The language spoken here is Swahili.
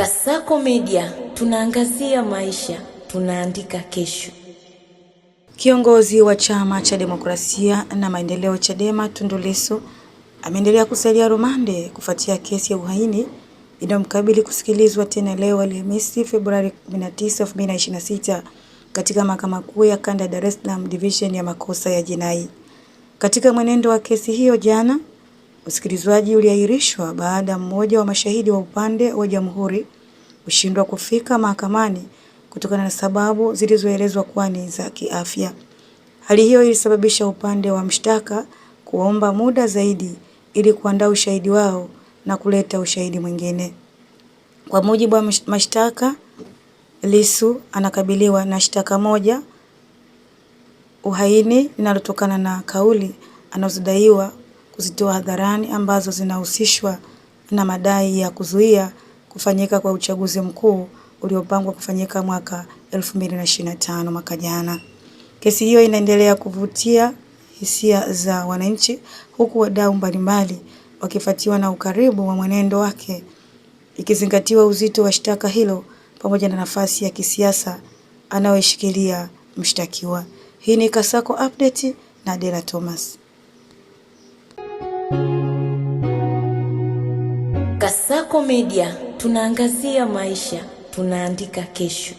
Kasako Media, tunaangazia maisha, tunaandika kesho. Kiongozi wa Chama cha Demokrasia na Maendeleo Chadema Tundu Lissu ameendelea kusalia rumande kufuatia kesi ya uhaini inayomkabili kusikilizwa tena leo Alhamisi Februari 19, 2026 katika Mahakama Kuu ya Kanda ya Dar es Salaam Division ya Makosa ya Jinai. Katika mwenendo wa kesi hiyo jana, usikilizwaji uliahirishwa baada mmoja wa mashahidi wa upande wa Jamhuri kushindwa kufika mahakamani kutokana na sababu zilizoelezwa kuwa ni za kiafya. Hali hiyo ilisababisha upande wa mshtaka kuomba muda zaidi ili kuandaa ushahidi wao na kuleta ushahidi mwingine. Kwa mujibu wa mashtaka, Lissu anakabiliwa na shtaka moja, uhaini, linalotokana na kauli anazodaiwa kuzitoa hadharani ambazo zinahusishwa na madai ya kuzuia kufanyika kwa uchaguzi mkuu uliopangwa kufanyika mwaka 2025 mwaka jana. Kesi hiyo inaendelea kuvutia hisia za wananchi, huku wadau mbalimbali wakifuatiwa na ukaribu wa mwenendo wake, ikizingatiwa uzito wa shtaka hilo pamoja na nafasi ya kisiasa anayoshikilia mshtakiwa. Hii ni Kasako Update na Dela Thomas. Kasako Media, tunaangazia maisha, tunaandika kesho.